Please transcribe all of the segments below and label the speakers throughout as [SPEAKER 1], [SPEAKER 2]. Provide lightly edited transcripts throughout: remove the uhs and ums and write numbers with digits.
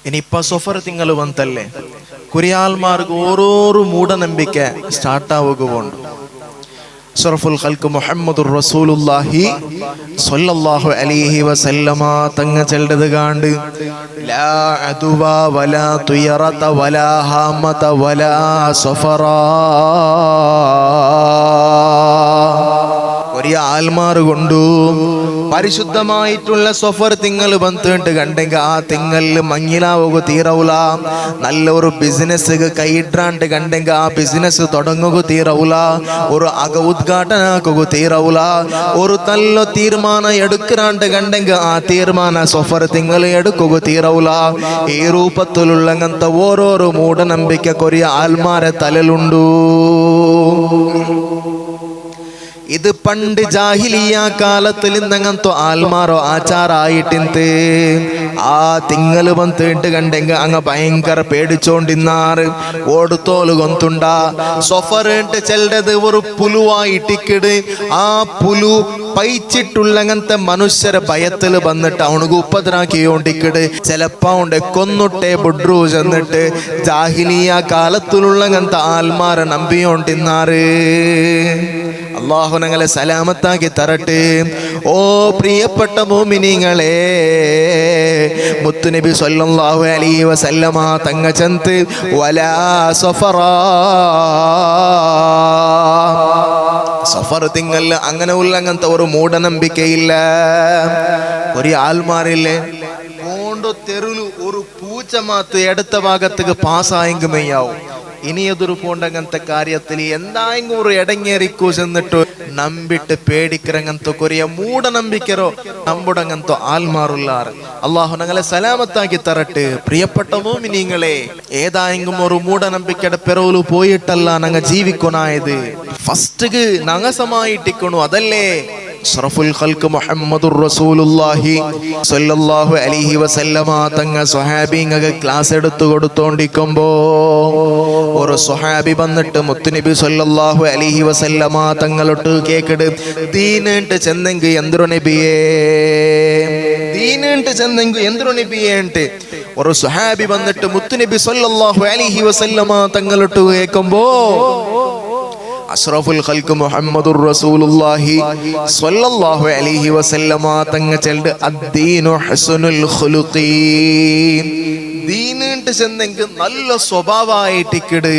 [SPEAKER 1] ഇനിയിപ്പ സഫർ തിങ്കൾ ಬಂತല്ലേ കുരിയാൽമാർക്ക് ഓരോരു മൂഢനம்பிಕೆ സ്റ്റാർട്ട് ആവുകയുണ്ട്. അഷ്റഫുൽ ഖൽഖ് മുഹമ്മദുർ റസൂലുള്ളാഹി സ്വല്ലല്ലാഹു അലൈഹി വസല്ലമ തങ്ങ ചെല്ലത് കാണ്ട് ലാ അദുവ വലാ തുയറത വലാ ഹാമത വലാ സഫറാ. ഒരു ആൽമാറ് കൊണ്ടു പരിശുദ്ധമായിട്ടുള്ള സഫർ തിങ്കൾ ಬಂತು കണ്ടെങ്കിൽ ആ തിങ്കളിൽ മങ്ങിലാവുക തീരവുല. നല്ലൊരു ബിസിനസ് കൈയിട്ടാണ്ട് കണ്ടെങ്കിൽ ആ ബിസിനസ് തുടങ്ങുക തീരവുല. ഒരു അക ഉദ്ഘാടനാക്കുക തീരവുല. ഒരു നല്ല തീരുമാനം എടുക്കാണ്ട് കണ്ടെങ്കിൽ ആ തീരുമാന സഫർ തിങ്കൾ എടുക്കുക തീരവുല. ഈ രൂപത്തിലുള്ള അങ്ങനത്തെ ഓരോരോ മൂഢനമ്പിക്ക കൊറിയ ആൽമാരെ തലലുണ്ടു. ഇത് പണ്ട് ജാഹിലിയ കാലത്തിൽ ഇന്നങ്ങനത്തെ ആൽമാരോ ആചാരായിട്ടിന്ത്. ആ തിങ്കള് ಬಂತು കണ്ടെങ്കിൽ അങ്ങ് ഭയങ്കര പേടിച്ചോണ്ടിന്നാറ്. ഓടുത്തോല് കൊന്തുണ്ട സൊഫറിട്ട് ചെല്ലത് ഒരു പുലുവായിട്ടിക്കിട്. ആ പുലു പൈച്ചിട്ടുള്ളങ്ങനത്തെ മനുഷ്യരെ ഭയത്തിൽ വന്നിട്ട് അവനക്ക് ഉപദ്രാക്കിയോണ്ടിക്കിട്. ചിലപ്പോ അവന്റെ കൊന്നുട്ടേ ബുഡ്രു ചെന്നിട്ട് ജാഹിലിയ കാലത്തിലുള്ളങ്ങനത്തെ ആൽമാരെ നമ്പിയോണ്ടിന്നാറ്. അല്ലാഹു ഞങ്ങളെ സലാമത്താക്കി തരട്ടെ. ഓ പ്രിയപ്പെട്ട മുഅ്മിനീങ്ങളെ, മുത്തുനബി സ്വല്ലല്ലാഹു അലൈഹി വസല്ലമ തങ്ങ ചന്ത് വലാ സഫറാ. സഫർ തിങ്ങല്ല അങ്ങനെ ഉള്ളങ്ങനത്തെ ഒരു മൂഢനമ്പിക്കയില്ല. ഒരു ആൽമാരില്ലേ കോണ്ടോ തെരുളു ഒരു പൂച്ച മാത്ത് അടുത്ത ഭാഗത്തേക്ക് പാസ്സായെങ്കിൽ മെയ്യാവും. ഇനി എതൊരു പോണ്ടങ്ങനത്തെ കാര്യത്തിൽ എന്തായെങ്കിലും ഒരു ഇടങ്ങേറിക്കൂ ചെന്നിട്ട് നമ്പിട്ട് പേടിக்கிறങ്ങനത്തെ കൊറിയ മൂഢനമ്പിക്കരോ നമ്മുടങ്ങനത്തോ ആൽമാറുള്ളാറ്. അള്ളാഹു ഞങ്ങളെ സലാമത്താക്കി തരട്ടെ. പ്രിയപ്പെട്ട മുഅ്മിനീങ്ങളെ, ഏതായെങ്കിലും ഒരു മൂഢനമ്പിക്കയുടെ പിറവില് പോയിട്ടല്ല ഞങ്ങൾ ജീവിക്കണായത്. ഫസ്റ്റ് നഗസമായിട്ടിക്കണു. അതല്ലേ അഷ്റഫുൽ ഖൽഖ് മുഹമ്മദുർ റസൂലുള്ളാഹി സ്വല്ലല്ലാഹു അലൈഹി വസല്ലമ തങ്ങ സ്വഹാബിങ്ങൾക്ക് ക്ലാസ് എടുത്തു കൊടുത്തോണ്ടിരിക്കുമ്പോ ഒരു സ്വഹാബി വന്നിട്ട് മുത്തുനബി സ്വല്ലല്ലാഹു അലൈഹി വസല്ലമ തങ്ങളോട്ട് കേക്കട് ദീനിട്ട് ചെന്നെങ്കിൽ എന്തൊരു നബിയേ, ദീനിട്ട് ചെന്നെങ്കിൽ എന്തൊരു നബിയേ. ഒരു സ്വഹാബി വന്നിട്ട് മുത്തുനബി സ്വല്ലല്ലാഹു അലൈഹി വസല്ലമ തങ്ങളോട്ട് കേൾക്കുമ്പോ അഷ്റഫുൽ ഖൽഖ് മുഹമ്മദുർ റസൂലുള്ളാഹി സ്വല്ലല്ലാഹു അലൈഹി വസല്ലമ തങ്ങ ചെല്ല് അദ്ദീനു ഹുസ്നുൽ ഖുലുഖി. ദീനിട്ട് ചെന്നെങ്കിൽ നല്ല സ്വഭാവമായിട്ടിക്കിട്.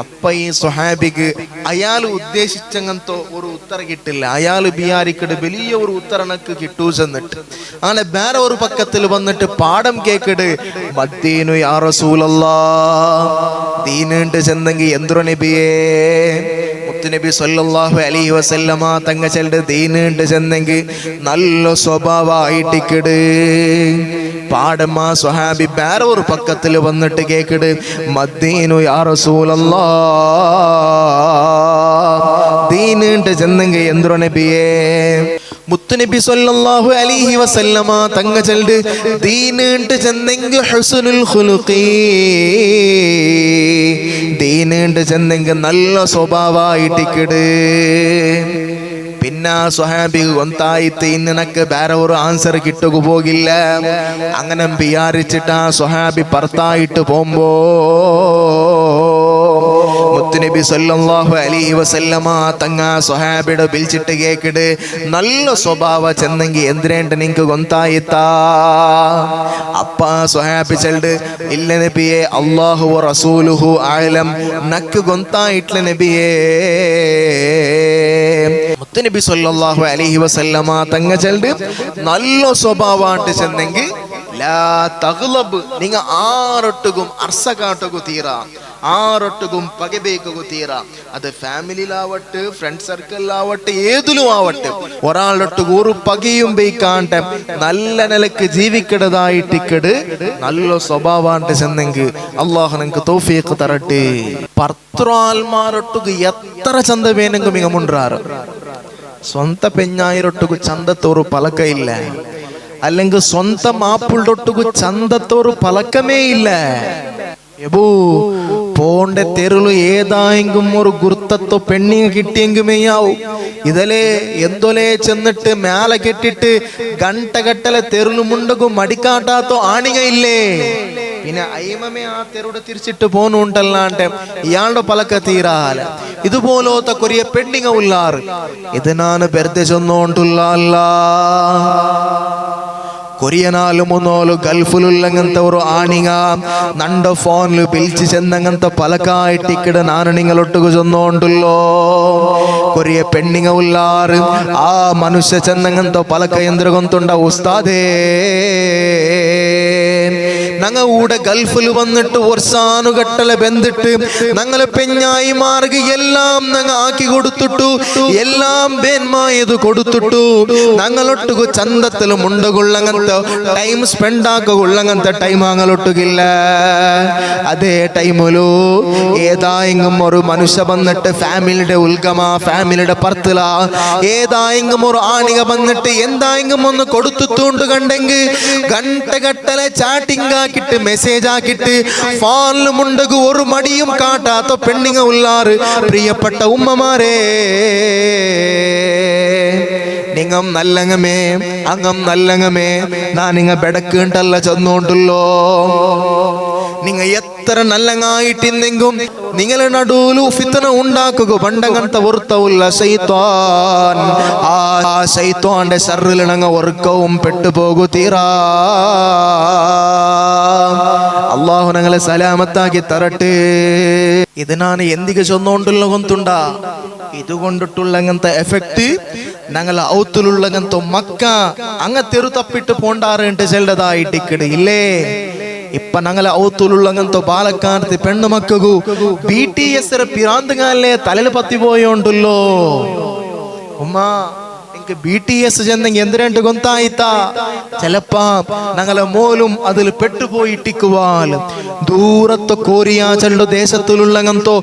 [SPEAKER 1] അപ്പ ഈ സ്വഹാബിക്ക് അയാൾ ഉദ്ദേശിച്ചങ്ങനത്തെ ഒരു ഉത്തരം കിട്ടില്ല. അയാൾ ബിയാരിക്കട് വലിയ ഒരു ഉത്തരണക്ക് കിട്ടൂ ചെന്നിട്ട് അങ്ങനെ വേറെ ഒരു പക്കത്തിൽ വന്നിട്ട് പാഠം കേക്കിട് മദ്ദീനു യാ റസൂലല്ലാഹ്, ദീനിട്ട് ചെന്നെങ്കിൽ എന്തൊരു നബിയേ. മുത്തുനബി സ്വല്ലല്ലാഹു അലൈഹി വസല്ലമ തങ്ങ ചെല്ല് ദീനിട്ട് ചെന്നെങ്കിൽ നല്ല സ്വഭാവമായിട്ടിക്കിട്. പാടമാ സ്വഹാബി വേറെ ഒരു പക്കത്തിൽ വന്നിട്ട് കേക്കിട് മദ്ദീനു യാ റസൂലല്ലാഹ്, ദീനിട്ട് ചെന്നെങ്കിൽ എന്തൊരു നബിയേ. മുത്തുനബി സ്വല്ലല്ലാഹു അലൈഹി വസല്ലമ തങ്ങ ചെല്ല് ദീനിട്ട് ചെന്നെങ്കിൽ ഹുസ്നുൽ ഖുലുഖി, ദീനിട്ട് ചെന്നെങ്കിൽ നല്ല സ്വഭാവമായിട്ടിക്കിട്. പിന്നെ സ്വഹാബി ഒന്നായിട്ട് നിനക്ക് വേറെ ഒരു ആൻസർ കിട്ടുക പോകില്ല. അങ്ങനെ വിചാരിച്ചിട്ട് ആ സ്വഹാബി പുറത്തായിട്ട് പോകുമ്പോ മുത്തുനബി സ്വല്ലല്ലാഹു അലൈഹി വസല്ലമ തങ്ങ സ്വഹാബിയുടെ വിളിച്ചിട്ട് കേക്കിട് നല്ല സ്വഭാവ ചെന്നെങ്കിൽ എന്തിനേണ്ട നിങ്ങക്ക് ഗൊന്തായിത്താ. അപ്പ സ്വഹാബി ചെല്ല് ഇല്ല നബിയെ, അല്ലാഹു റസൂലുഹു അഅലം, നക്ക് ഗൊന്തായിട്ടില്ല നബിയേ. മുത്തുനബി സ്വല്ലല്ലാഹു അലൈഹി വസല്ലമ തങ്ങ ചെല്ല് നല്ല സ്വഭാവമായിട്ട് ചെന്നെങ്കിൽ ലാ തഗ്ലബ്, നിങ്ങ ആരൊട്ടുകും അർസ കാട്ടുകു തീരാ, ആരൊട്ടുകും പകബേക്കു തീരാ. അത് ഫാമിലിയിലാവട്ടെ ഫ്രണ്ട് സർക്കിളിലാവട്ടെ ഏതിലും ആവട്ടെ ഒരാളൊട്ട് ഒരു പകയും ബേക്കാണ്ട് നല്ല നിലക്ക് ജീവിക്കടതായിട്ടിക്കട് നല്ല സ്വഭാവമായിട്ട് ചെന്നെങ്കിൽ അള്ളാഹു നിങ്ങൾക്ക് തൗഫീഖ് തരട്ടെ. പർത്രാൽമാരൊട്ടുക്ക് എത്ര ചന്ത വേനെങ്കും മിക മുണ്ടാറ്. സ്വന്ത പെഞ്ഞായിരൊട്ടുക്ക് ചന്തത്തോറ് പലക്കയില്ല, അല്ലെങ്കിൽ സ്വന്തം മാപ്പിളൊട്ടുക്ക് ചന്തത്തോറ് പലക്കമേ ഇല്ല. പോണ്ട തെരുളു ഏതായെങ്കിലും ഒരു ഗുർത്തത്തോ പെണ്ണിങ് കിട്ടിയെങ്കിമേയാവും ഇതലേ എന്തോലേ ചെന്നിട്ട് മേലെ കെട്ടിട്ട് ഗണ്ടകട്ടലെ തെരുളു മുണ്ടകും മടിക്കാട്ടാത്തോ ആണികയില്ലേ പിന്നെ അയിമമേ ആ തെരുട് തിരിച്ചിട്ട് പോന്നുണ്ടല്ലാണ്ട് ഇയാളുടെ പലക്ക തീരാല ഇതുപോലത്തെ കൊറിയ പെണ്ണിങ്ങ ഉള്ളാറ് ഇത് നാന് വെറുതെ ചൊന്നോണ്ടുള്ള അല്ല കൊറിയനാലും മൂന്നോലും ഗൾഫിലുള്ളങ്ങനത്തെ ഒരു ആണിങ്ങ നണ്ട ഫോണില് പിലിച്ച് ചെന്നങ്ങനത്തെ പലക്കായിട്ടിക്കിട നാന് നിങ്ങളൊട്ടുക ചൊന്നോണ്ടുള്ളോ കൊറിയ പെണ്ണിങ്ങ ഉള്ളാറ് ആ മനുഷ്യ ചെന്നങ്ങനത്തെ പലക്ക എന്തിരകൊന്തുണ്ട ഉസ്താദേ ഞങ്ങ ഊടെ ഗൾഫിൽ വന്നിട്ട് വർഷാനുകട്ടലെ ബന്ധിട്ട് ഞങ്ങളെ പെഞ്ഞായി മാർഗ് എല്ലാം ഞങ്ങ ആക്കി കൊടുത്തിട്ടു എല്ലാം ബേന്മായത് കൊടുത്തിട്ടു ഞങ്ങളൊട്ടുക ചന്തത്തിലും ഉണ്ടകൊള്ളങ്ങനത്തെ ടൈം സ്പെൻഡ് ആക്കുകൊള്ളങ്ങനത്തെ ടൈം ഞങ്ങളൊട്ടുകില്ല അതേ ടൈമിലു ഏതായെങ്കിലും ഒരു മനുഷ്യ വന്നിട്ട് ഫാമിലിയുടെ ഉൽഗമ ഫാമിലിയുടെ പർത്തില ഏതായെങ്കിലും ഒരു ആണിക വന്നിട്ട് എന്തായെങ്കിലും ഒന്ന് കൊടുത്തുണ്ട് കണ്ടെങ്കിൽ ഗണ്ടകട്ടലെ ചാറ്റിംഗ് ആക്കിട്ട് മെസ്സേജ് ആക്കിട്ട് ഫോണിലും ഉണ്ടകു ഒരു മടിയും കാട്ടാത്ത പെണ്ണിങ്ങ ഉള്ളാറ് പ്രിയപ്പെട്ട ഉമ്മമാരെ നിങ്ങം നല്ലങ്ങമേ അങ്ങം നല്ലങ്ങമേ നാനിങ്ങ ബെടക്കേണ്ടല്ല ചെന്നോണ്ടല്ലോ നിങ്ങ എത്ര നല്ലങ്ങായിട്ടിന്നെങ്കും നിങ്ങളെ നടുവിലു ഫിത്തന ഉണ്ടാക്കുക പണ്ടങ്ങനത്തെ വൃത്തവുള്ള ശൈത്വാൻ ആ ശൈത്വാന്റെ ശർറിലിണങ്ങ വർക്കവും പെട്ടുപോകു തീരാ അള്ളാഹു ഞങ്ങളെ സലാമത്താക്കി തരട്ടെ ഇതിനാണ് എന്തിക്ക് ചൊന്നോണ്ടുള്ള കൊന്തുണ്ട ഇതുകൊണ്ടിട്ടുള്ള അങ്ങനത്തെ എഫക്ട് ഞങ്ങളെ ഔത്തിലുള്ളങ്ങനത്തെ മക്ക അങ്ങ തെരു തപ്പിട്ട് പോണ്ടാറുണ്ട് ചെല്ലതായിട്ടിക്കട് ഇല്ലേ ഇപ്പൊ ഞങ്ങളെ ഔത്തുലുള്ളങ്ങനത്തെ പാലക്കാടത്തെ പെണ്ണു മക്കു BTS പിറാന്തുകാലിലെ തലയിൽ പത്തി പോയോണ്ടല്ലോ ഉമ്മ BTS ചെന്നെങ്കിൽ എന്തിരണ്ട് ഗൊന്തായിത്ത ചിലപ്പാ ഞങ്ങളെ മോലും അതിൽ പെട്ടുപോയിട്ടിക്കുവാൽ ദൂരത്തെ കോരിയ ചെല്ലു ദേശത്തിലുള്ളങ്ങന്തോ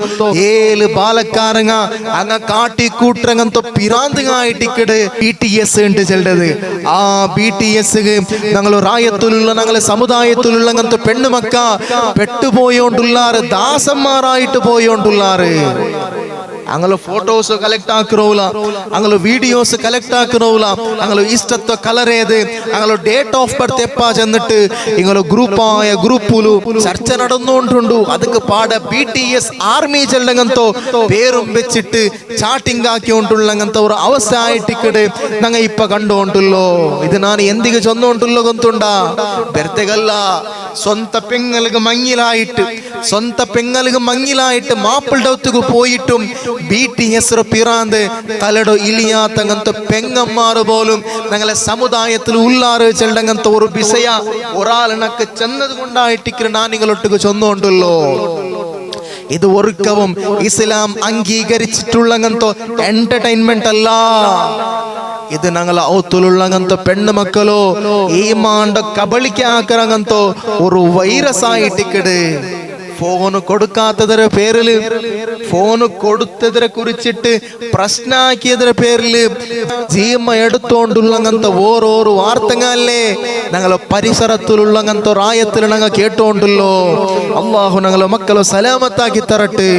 [SPEAKER 1] ഏല് പാലക്കാരങ്ങ അങ്ങ കാട്ടിക്കൂട്ടങ്ങന്തോ പിറാന്തുകായിട്ടിക്കട് BTS ഉണ്ട് ചെല്ലത് ആ BTS ഞങ്ങൾ റായത്തിലുള്ള ഞങ്ങളെ സമുദായത്തിലുള്ളങ്ങനത്തെ പെണ്ണുമക്ക പെട്ടുപോയോണ്ടുള്ളാറ് ദാസന്മാരായിട്ട് പോയോണ്ടുള്ളാറ് അങ്ങനെ ഫോട്ടോസ് കളക്ട് ആക്കുറോല അങ്ങനെ വീഡിയോസ് കളക്ട് ആക്കുറോല അങ്ങനെ ഇഷ്ടത്തെ കളർ ഏത് അങ്ങനെ ഡേറ്റ് ഓഫ് ബർത്ത് എപ്പാ ചെന്നിട്ട് ഇങ്ങനെ ഗ്രൂപ്പായ ഗ്രൂപ്പിലു ചർച്ച നടന്നുകൊണ്ടുണ്ട് അതൊക്കെ പാട BTS ആർമി ചെല്ലങ്ങന്തോ പേരും വെച്ചിട്ട് ചാട്ടിംഗ് ആക്കിക്കൊണ്ടുള്ളങ്ങനത്തെ ഒരു അവസ്ഥ ആയിട്ടിക്കട് ഞങ്ങൾ ഇപ്പൊ കണ്ടുകൊണ്ടല്ലോ ഇത് ഞാൻ എന്തിക്ക് ചൊന്നുകൊണ്ടുള്ള കൊന്തുണ്ടാ ബെർത്തകല്ല സ്വന്ത പെങ്ങൾക്ക് മങ്ങിലായിട്ട് മാപ്പിളുടെ ഒത്തുക്ക് പോയിട്ടും BTS പിറാന്ത് തലടോ ഇലിയാത്തങ്ങനത്തെ പെങ്ങന്മാർ പോലും ഞങ്ങളെ സമുദായത്തിൽ ഉള്ളാറ് ചെല്ലങ്ങനത്തെ ഒരു വിഷയ ഒരാളിനക്ക് ചെന്നത് കൊണ്ടായിട്ടിക്കണ നിങ്ങളൊട്ടുക്ക് ചൊന്നുകൊണ്ടല്ലോ ഇത് ഒറുക്കവും ഇസ്ലാം അംഗീകരിച്ചിട്ടുള്ളങ്ങനത്തോ എന്റർടൈൻമെന്റ് അല്ല ഇത് ഞങ്ങളെ ഔത്തുലുള്ളങ്ങനത്തെ പെണ്ണു മക്കളോ ഈ മാണ്ട കബളിക്കാക്കറങ്ങനത്തോ ഒരു വൈറസ് ആയിട്ടിക്കട് ഫോണ് കൊടുക്കാത്തതിന്റെ പേരില് ഫോണ് കൊടുത്തതിനെ കുറിച്ചിട്ട് പ്രശ്നാക്കിയതിന്റെ പേരില് ജീമ എടുത്തോണ്ടുള്ളങ്ങനത്തെ ഓരോരോ വാർത്തങ്ങല്ലേ ഞങ്ങളെ പരിസരത്തിലുള്ളങ്ങനത്തെ റായത്തിൽ ഞങ്ങൾ കേട്ടോണ്ടല്ലോ അള്ളാഹു ഞങ്ങളെ മക്കളെ സലാമത്താക്കി തരട്ടെ.